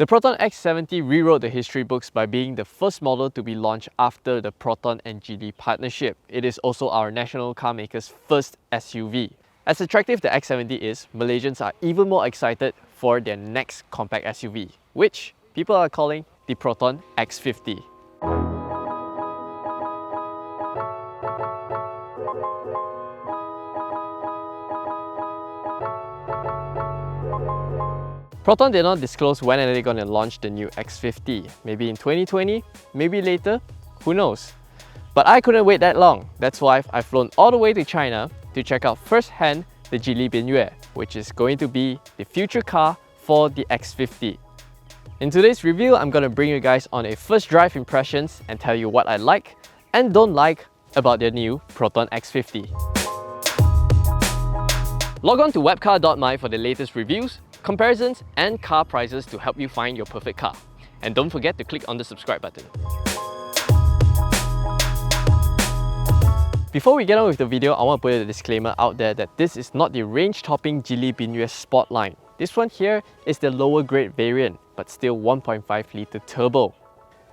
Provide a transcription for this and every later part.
The Proton X50 rewrote the history books by being the first model to be launched after the Proton and Geely partnership. It is also our national car maker's first SUV. As attractive the X70 is, Malaysians are even more excited for their next compact SUV, which people are calling the Proton X50. Proton did not disclose when are they going to launch the new X50. Maybe in 2020, maybe later, who knows. But I couldn't wait that long. That's why I've flown all the way to China to check out firsthand the Geely Binyue, which is going to be the future car for the X50. In today's review, I'm going to bring you guys on a first drive impressions and tell you what I like and don't like about their new Proton X50. Log on to Wapcar.my for the latest reviews, comparisons and car prices to help you find your perfect car. And don't forget to click on the subscribe button. Before we get on with the video, I want to put a disclaimer out there that this is not the range-topping Geely Binyue Sport line. This one here is the lower grade variant, but still 1.5 litre turbo.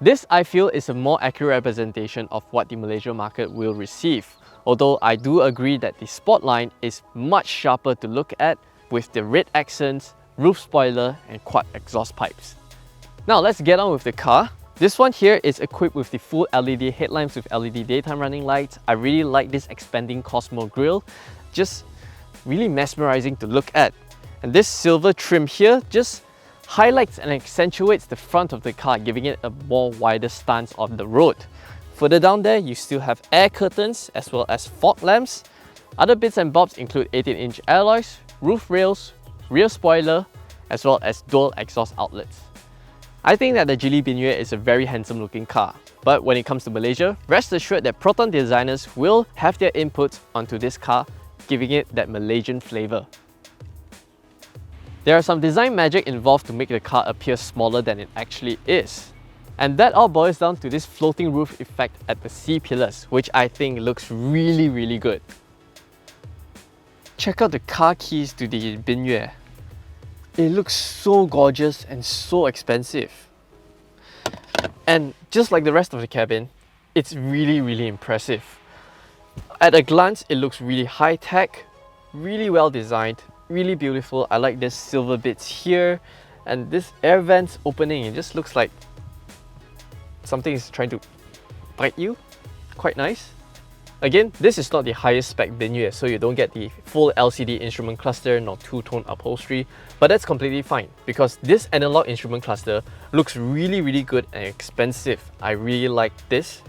This, I feel, is a more accurate representation of what the Malaysian market will receive. Although I do agree that the Sport line is much sharper to look at with the red accents, roof spoiler and quad exhaust pipes. Now let's get on with the car. This one here is equipped with the full LED headlamps with LED daytime running lights. I really like this expanding Cosmo grille, just really mesmerizing to look at. And this silver trim here just highlights and accentuates the front of the car, giving it a more wider stance on the road. Further down there, you still have air curtains as well as fog lamps. Other bits and bobs include 18-inch alloys, roof rails, rear spoiler, as well as dual exhaust outlets. I think that the Geely Binyue is a very handsome looking car, but when it comes to Malaysia, rest assured that Proton designers will have their input onto this car, giving it that Malaysian flavour. There are some design magic involved to make the car appear smaller than it actually is. And that all boils down to this floating roof effect at the C-pillars, which I think looks really good. Check out the car keys to the Binyue. It looks so gorgeous and so expensive. And just like the rest of the cabin, it's really impressive. At a glance, it looks really high-tech, really well designed, really beautiful. I like this silver bits here and this air vents opening. It just looks like something is trying to bite you. Quite nice. Again, this is not the highest spec Binyue, so you don't get the full LCD instrument cluster nor two-tone upholstery, but that's completely fine because this analog instrument cluster looks really good and expensive. I really like this.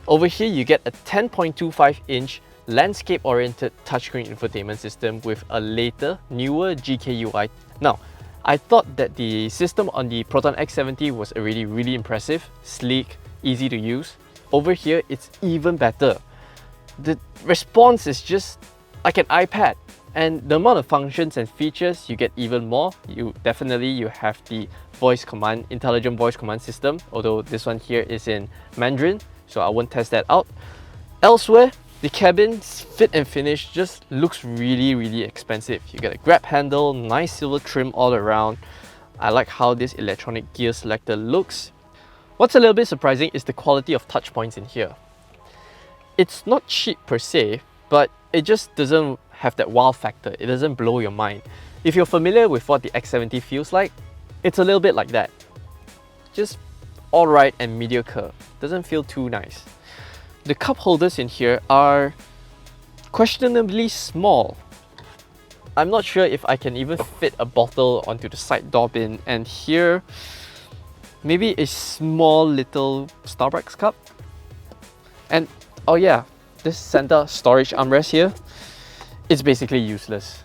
Over here, you get a 10.25-inch landscape-oriented touchscreen infotainment system with a later, newer GKUI. Now, I thought that the system on the Proton X70 was already really impressive, sleek, easy to use. Over here, it's even better. The response is just like an iPad, and the amount of functions and features you get even more. You have the voice command, intelligent voice command system, although this one here is in Mandarin, so I won't test that out. Elsewhere, the cabin's fit and finish just looks really expensive. You get a grab handle, nice silver trim all around. I like how this electronic gear selector looks. What's a little bit surprising is the quality of touch points in here. It's not cheap per se, but it just doesn't have that wow factor. It doesn't blow your mind. If you're familiar with what the X70 feels like, it's a little bit like that. Just alright and mediocre. Doesn't feel too nice. The cup holders in here are questionably small. I'm not sure if I can even fit a bottle onto the side door bin, and here, maybe a small little Starbucks cup. And oh yeah, this center storage armrest here, it's basically useless.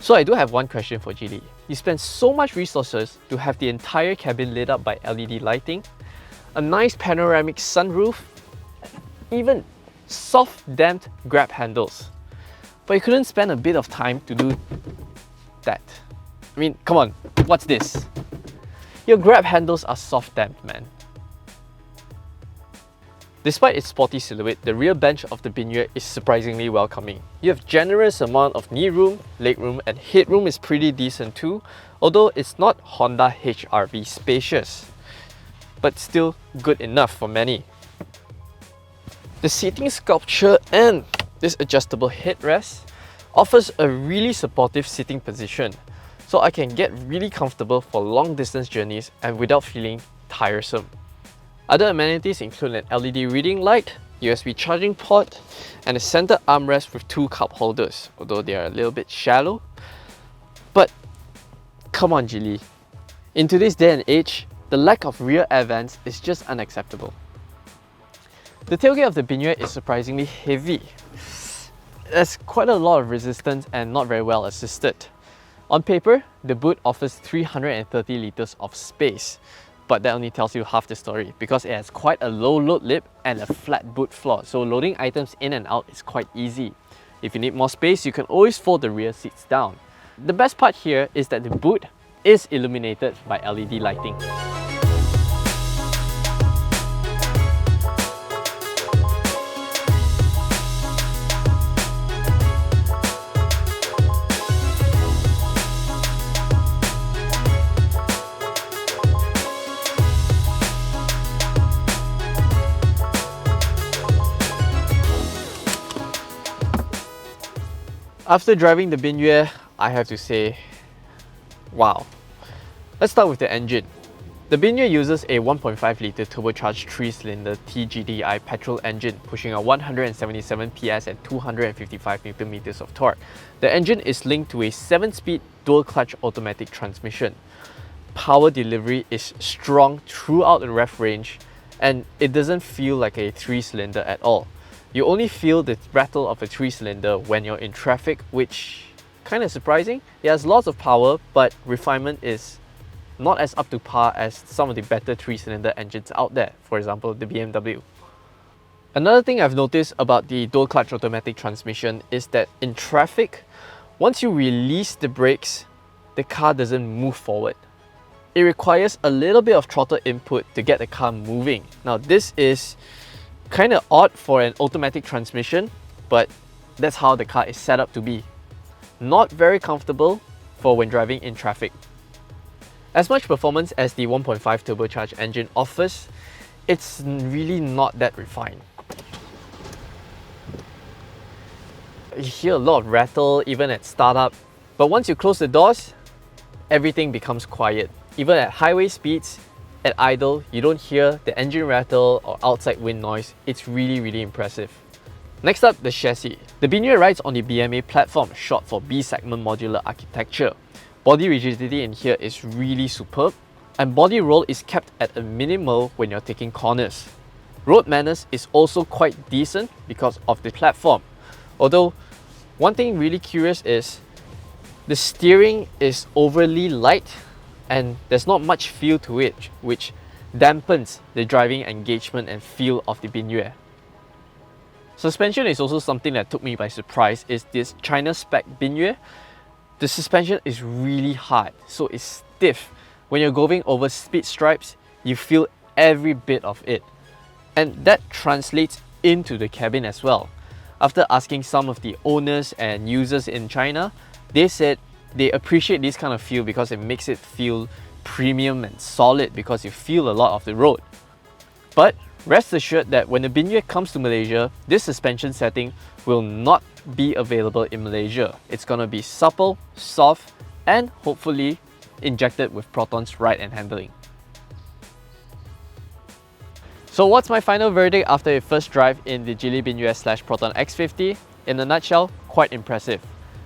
So I do have one question for Geely. You spend so much resources to have the entire cabin lit up by LED lighting, a nice panoramic sunroof, even soft damped grab handles. But you couldn't spend a bit of time to do that. I mean, come on, what's this? Your grab handles are soft damped, man. Despite its sporty silhouette, the rear bench of the Binyue is surprisingly welcoming. You have generous amount of knee room, leg room, and headroom is pretty decent too, although it's not Honda HR-V spacious, but still good enough for many. The seating sculpture and this adjustable headrest offers a really supportive sitting position, so I can get really comfortable for long distance journeys and without feeling tiresome. Other amenities include an LED reading light, USB charging port, and a center armrest with 2 cup holders, although they are a little bit shallow. But come on Geely, in today's day and age, the lack of rear air vents is just unacceptable. The tailgate of the Binyue is surprisingly heavy. There's quite a lot of resistance and not very well assisted. On paper, the boot offers 330 litres of space, but that only tells you half the story because it has quite a low load lip and a flat boot floor, so loading items in and out is quite easy. If you need more space, you can always fold the rear seats down. The best part here is that the boot is illuminated by LED lighting. After driving the Binyue, I have to say, wow. Let's start with the engine. The Binyue uses a 1.5 litre turbocharged 3-cylinder TGDi petrol engine, pushing out 177 PS and 255 Nm of torque. The engine is linked to a 7-speed dual-clutch automatic transmission. Power delivery is strong throughout the ref range, and it doesn't feel like a 3-cylinder at all. You only feel the rattle of a 3-cylinder when you're in traffic, which kind of surprising. It has lots of power, but refinement is not as up to par as some of the better 3-cylinder engines out there, for example the BMW. Another thing I've noticed about the dual clutch automatic transmission is that in traffic, once you release the brakes, the car doesn't move forward. It requires a little bit of throttle input to get the car moving. Now this is kind of odd for an automatic transmission, but that's how the car is set up to be. Not very comfortable for when driving in traffic. As much performance as the 1.5 turbocharged engine offers, it's really not that refined. You hear a lot of rattle even at startup, but once you close the doors, everything becomes quiet. Even at highway speeds, at idle, you don't hear the engine rattle or outside wind noise. It's really impressive. Next up, the chassis. The Binyue rides on the BMA platform, short for B-segment modular architecture. Body rigidity in here is really superb, and body roll is kept at a minimal when you're taking corners. Road manners is also quite decent because of the platform. Although, one thing really curious is the steering is overly light and there's not much feel to it, which dampens the driving engagement and feel of the Binyue. Suspension is also something that took me by surprise. Is this China spec Binyue. The suspension is really hard, so it's stiff. When you're going over speed stripes, you feel every bit of it. And that translates into the cabin as well. After asking some of the owners and users in China, they said they appreciate this kind of feel because it makes it feel premium and solid because you feel a lot of the road. But rest assured that when the Binyue comes to Malaysia, this suspension setting will not be available in Malaysia. It's gonna be supple, soft, and hopefully injected with Proton's ride and handling. So what's my final verdict after a first drive in the Geely Binyue / Proton X50? In a nutshell, quite impressive.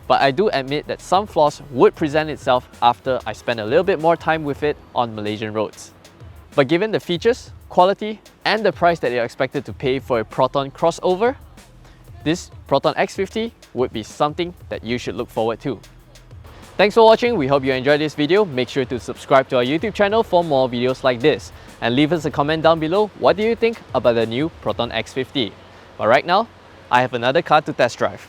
But I do admit that some flaws would present itself after I spend a little bit more time with it on Malaysian roads. But given the features, quality, and the price that you're expected to pay for a Proton crossover, this Proton X50 would be something that you should look forward to. Thanks for watching. We hope you enjoyed this video. Make sure to subscribe to our YouTube channel for more videos like this. And leave us a comment down below. What do you think about the new Proton X50? But right now, I have another car to test drive.